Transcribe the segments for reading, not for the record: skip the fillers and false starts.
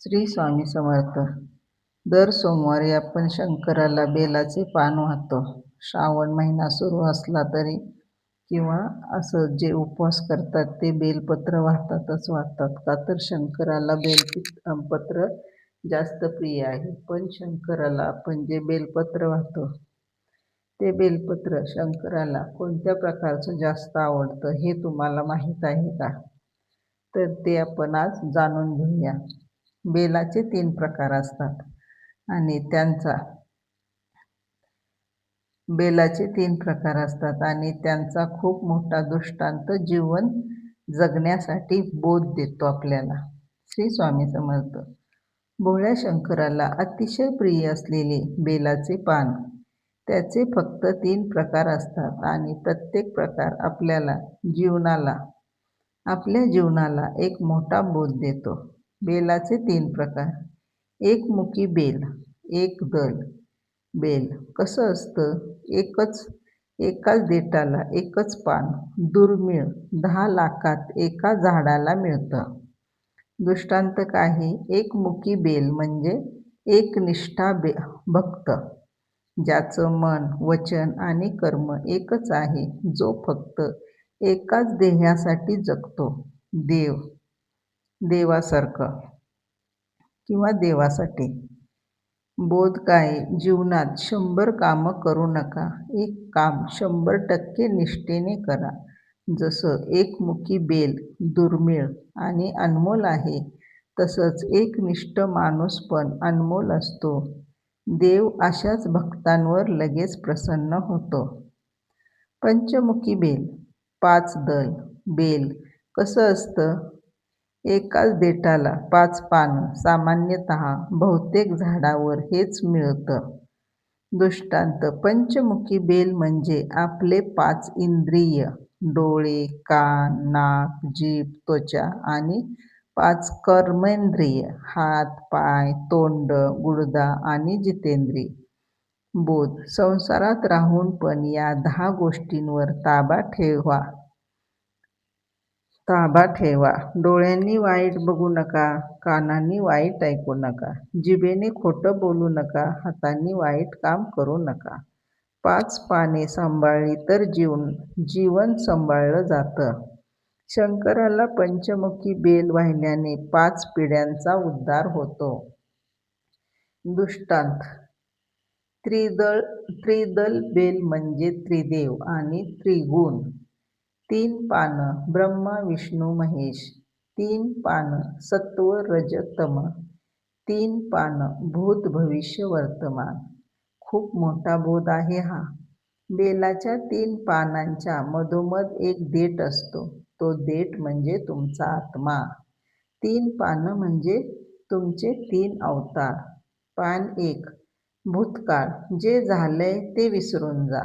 श्री स्वामी समर्थ. दर सोमवारी आपण शंकराला बेलाचे पान वाहतो. श्रावण महिना सुरू असला तरी किंवा असं जे उपवास करतात ते बेलपत्र वाहतात का तर शंकराला पत्र जास्त प्रिय आहे. पण शंकराला आपण जे बेलपत्र वाहतो ते बेलपत्र शंकराला कोणत्या प्रकारचं जास्त आवडतं हे तुम्हाला माहीत आहे का? तर ते आपण आज जाणून घेऊया. बेलाचे 3 प्रकार असतात आणि त्यांचा खूप मोठा दृष्टांत जीवन जगण्यासाठी बोध देतो आपल्याला. श्री स्वामी समर्थ. भोळ्या शंकराला अतिशय प्रिय असलेले बेलाचे पान. त्याचे फक्त 3 प्रकार असतात आणि प्रत्येक प्रकार आपल्या जीवनाला एक मोठा बोध देतो. बेलाचे 3 प्रकार. एकमुखी बेल, एक दल बेल. कसं असतं? एकाच देठाला एकच पान. दुर्मिळ. 10 लाखात एका झाडाला मिळतं. दृष्टांत काही. एकमुखी बेल म्हणजे एकनिष्ठ भक्त, ज्याचं मन, वचन आणि कर्म एकच आहे, जो फक्त एकाच ध्येयासाठी जगतो, देवासारखं किंवा देवासाठी. बोध काय? जीवनात 100 कामं करू नका. एक काम 100% निष्ठेने करा. जसं एकमुखी बेल दुर्मिळ आणि अनमोल आहे, तसंच एकनिष्ठ माणूस पण अनमोल असतो. देव अशाच भक्तांवर लगेच प्रसन्न होतो. पंचमुखी बेल, 5 दल बेल. कसं असतं? एकाच देठाला 5 पानं. सामान्यतः बहुतेक झाडावर हेच मिळतं. दृष्टांत. पंचमुखी बेल म्हणजे आपले 5 इंद्रिय, डोळे, कान, नाक, जीभ, त्वचा आणि 5 कर्मेंद्रिय, हात, पाय, तोंड, गुडघा आणि जितेंद्रिय. बोध. संसारात राहून पण या 10 गोष्टींवर ताबा ठेवा. डोळ्यांनी वाईट बघू नका, कानांनी वाईट ऐकू नका, जिभेने खोटं बोलू नका, हातांनी वाईट काम करू नका. 5 पाने सांभाळली तर जीवन सांभाळलं जातं. शंकराला पंचमुखी बेल वाहिल्याने 5 पिढ्यांचा उद्धार होतो. दृष्टांत. त्रिदल बेल म्हणजे त्रिदेव आणि त्रिगुण. 3 पानं ब्रह्मा, विष्णू, महेश. 3 पानं सत्व, रज, तम. 3 पानं भूत, भविष्य, वर्तमान. खूप मोठा बोध आहे हा. बेलाच्या 3 पानांच्या मधोमध एक देठ असतो. तो देठ म्हणजे तुमचा आत्मा. 3 पानं म्हणजे तुमचे 3 अवतार. पान 1. भूतकाळ. जे झालंय ते विसरून जा.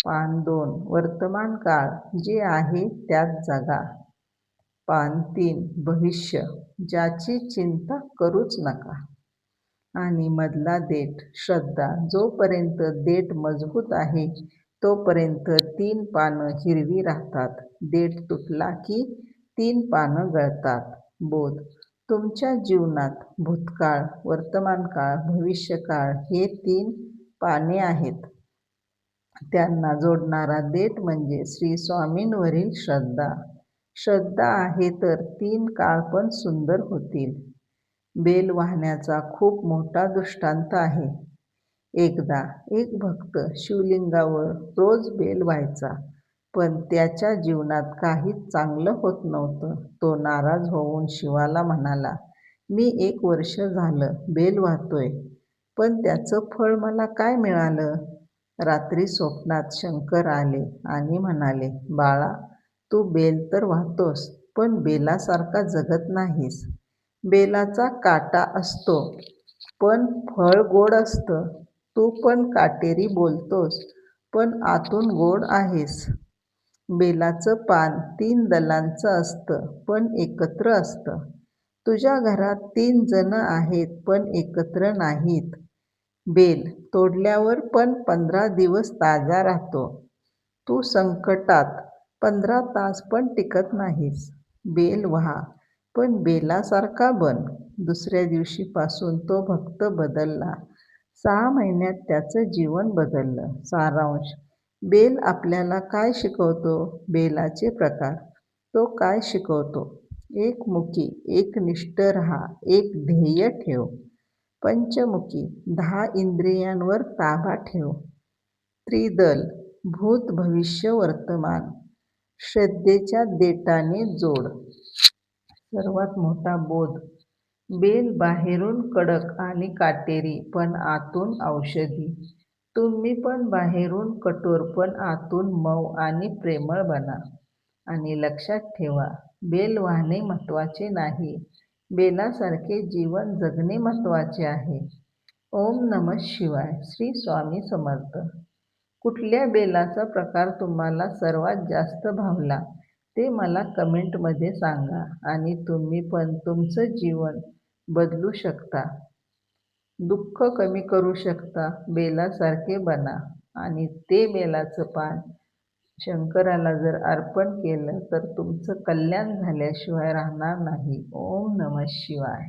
पान 2. वर्तमान काळ. जे आहे त्यात जगा. पान 3. भविष्य. ज्याची चिंता करूच नका. आणि मधला देठ श्रद्धा. जोपर्यंत देठ मजबूत आहे तोपर्यंत 3 पानं हिरवी राहतात. देठ तुटला की 3 पानं गळतात. बोध. तुमच्या जीवनात भूतकाळ, वर्तमानकाळ, भविष्यकाळ हे 3 पाने आहेत. त्यांना जोडणारा देठ म्हणजे श्री स्वामींवरील श्रद्धा. श्रद्धा आहे तर 3 काळ पण सुंदर होतील. बेल वाहण्याचा खूप मोठा दृष्टांत आहे. एकदा एक भक्त शिवलिंगावर रोज बेल व्हायचा, पण त्याच्या जीवनात काहीच चांगलं होत नव्हतं. तो नाराज होऊन शिवाला म्हणाला, मी 1 वर्ष झालं बेल वाहतोय, पण त्याचं फळ मला काय मिळालं? रात्री स्वप्नात शंकर आले आणि म्हणाले, बाळा, तू बेल तर वाहतोस, पण बेलासारखा जगत नाहीस. बेलाचा काटा असतो, पण फळ गोड असतं. तू पण काटेरी बोलतोस, पण आतून गोड आहेस. बेलाचं पान 3 दलांचं असतं, पण एकत्र असतं. तुझ्या घरात 3 जण आहेत, पण एकत्र नाहीत. बेल तोडल्यावर पण 15 दिवस ताजा राहतो. तू संकटात 15 तास पण टिकत नाहीस. बेल व्हा, पण बेलासारखा बन. दुसऱ्या दिवशीपासून तो भक्त बदलला. 6 महिन्यात त्याचं जीवन बदललं. सारांश: बेल आपल्याला काय शिकवतो? बेलाचे प्रकार. तो काय शिकवतो? एकमुखी: एकनिष्ठ राहा, एक ध्येय ठेव. पंचमुखी: 10 इंद्रियांवर ताबा ठेव. त्रिदल: भूत, भविष्य, वर्तमान. श्रद्धेच्या देठाने जोड. सर्वात मोठा बोध: बेल बाहेरून कडक आणि काटेरी, पण आतून औषधी. तुम्ही पण बाहेरून कठोर, पण आतून मऊ आणि प्रेमळ बना. आणि लक्षात ठेवा, बेल वाहने महत्त्वाचे नाही, बेलासारखे जीवन जगणे महत्त्वाचे आहे. ओम नमः शिवाय. श्री स्वामी समर्थ. कुठल्या बेलाचा प्रकार तुम्हाला सर्वात जास्त भावला ते मला कमेंटमध्ये सांगा. आणि तुम्ही पण तुमचं जीवन बदलू शकता, दुःख कमी करू शकता. बेलासारखे बना आणि ते बेलाचं पान शंकराला जर अर्पण केलं तर तुमचं कल्याण झाल्याशिवाय राहणार नाही. ओम नमः शिवाय.